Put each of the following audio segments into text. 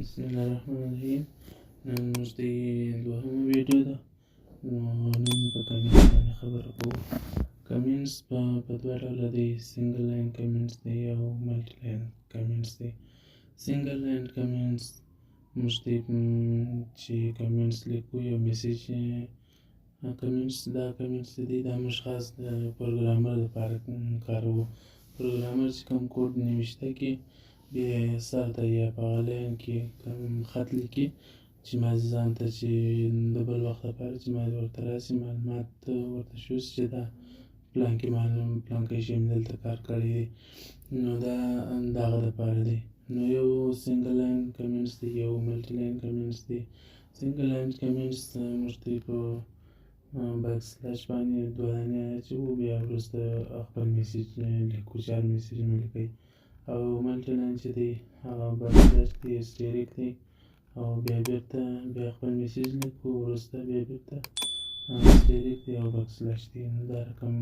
بسم الله الرحمن الرحیم. نن موږ د دوهمه ویډیو ده. نن په کمنټس باندې خبره کوو. کمنټس په دوه ډوله دی، سنګل لاین کمنټس دی او ملټي لاین کمنټس دی. سنګل لاین کمنټس موږ دی چې کمنټس لیکو، یو میسیج کمنټس. دا کمنټس دی دا موږ خاص د پروګرامر لپاره کاروو. پروګرامر چې کوم کوډ نوشته کې بیا سر ته یا په هغه لاین کې کوم خط لیکي چې مازې ځان ته چې د بل وخت لپاره چې مازې ورته راسي معلومات ورته شو چې دا پلانکی شی مې دلته کار کړی دی، نو دا د هغه دپاره دی. نو یو سنګل لاین کمنټس دی، یو ملټي لاین کمنټس دی. سنګل لاین کمنټس موږ ته په بیک سلیش باندې دوه دانې اچوو، بیا وروسته خپل میسیج لیکو چې هر میسیج مو لیکئ. او ملټي لاین چې دی هغه بیک سلیش دی، اسټریک دی، او بیا بیرته بیا خپل میسیج لیکو، وروسته بیا بیرته اسټریک دی او بیک سلیش دی. نو دا رقم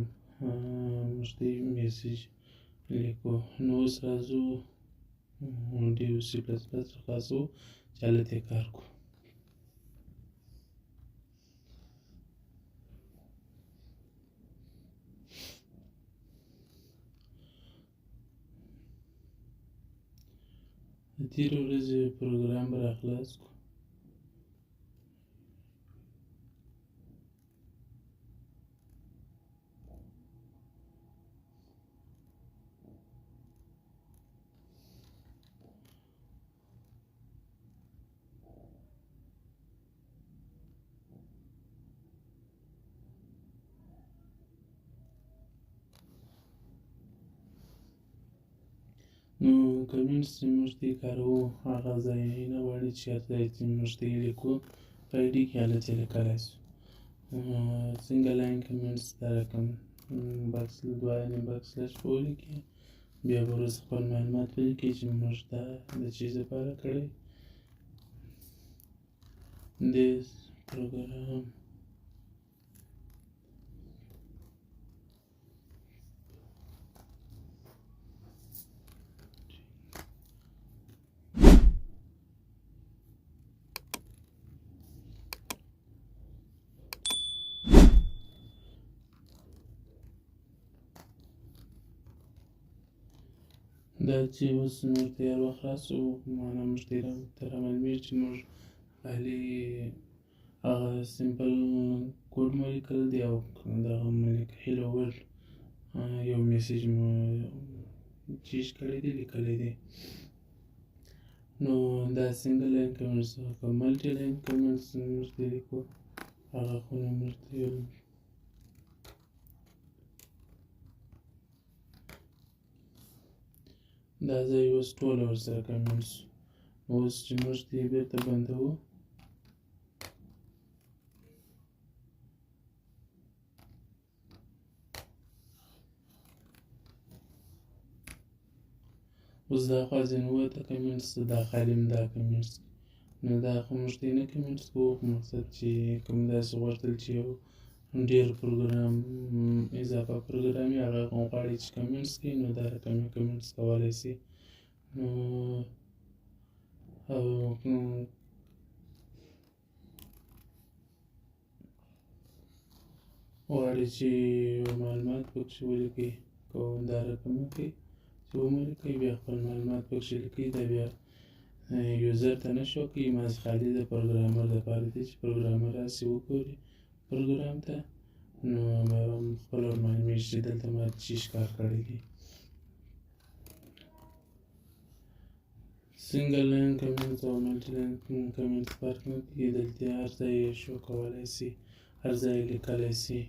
موږ دی میسیج لیکو. نو اوس راځو ډیو سی پلس پلس خلاصو چې هلته یې کار کوو. د تېرې ورځې پروګرام به راخلاص کړو. نو کمنټس چې موږ دی کاروو هغه ځای نه غواړي چې هر ځای چې موږ دی لیکو په آی ډي کې هلته یې لیکلی شو. سنګل لاین کمنټس دا رقم دوه یعنې بیک سلیش به ولیکي، بیا به وروسته خپل معلومات ولیکي چې موږ دا د چیز لپاره کړی. This program دا چې اوس موږ ته یار وخت راسو، معنا موږ ته رامعلومېږي چې موږ خالي هغه سمپل کوډ مو لیکل دی او دغه مو هیلو ورلډ یو میسیج مو چیز کړی دی، لیکلی دی. نو دا سنګل لاین کمنټس که ملټي لاین کمنټس موږ ته لیکو هغه خو نه موږ ته دا ځای اوس ټوله ورسره کمنټس. اوس چې موږ ته یې بېرته بندوو، اوس دا خوا ځینې ووته کمنټس، دا خالي هم دا کمنټس. نو دا خو موږ ته یې نه کمنټس کوو، مقصد چې کوم داسې غوښتل چې یو ډېر پروګرام اضافه پروګرام یې هغه غواړي چې کمنټس کوي، نو دا رقم یې کمنټس کولی سي. نو او غواړي چې معلومات پکښې ولیکئ، که دا رقم وکړئ چې ومو لیکئ، بیا خپل معلومات پکښې لیکئ. دا بیا یوزر ته نه شو کوي، مازې خالي د پروګرامر دپاره دی چې پروګرامر راسي وګوري پروګرام ته، نو خپله ورمعلومېږي چې دلته ما چی کار کړی دی. سنګل لاین کمنټس او ملټي لاین کمنټس فرق نه کوي، دلته هر ځای یې شو کولی سي، هر ځای یې لیکلی سي.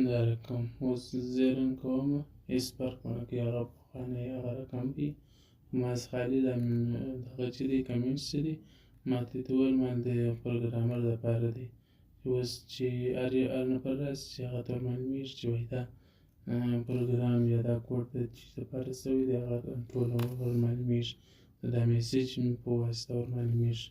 دا رقم اوس زه رن کومه، هېڅ فرق ونه کوي، هغه پخوانی هغه رقم وي. مازې خالي دغه چې دی کمنټس چې دی ما ته یې وویل ما د پروګرامر دپاره دی، اوس چې هر نفر راسي چې هغه ته ورمعلومېږي چې وایي دا پروګرام یا دا کوډ د چیز دپاره سوی دی، هغه ټوله ورمعلومېږي، دا میسیج په واسطه ورمعلومېږي.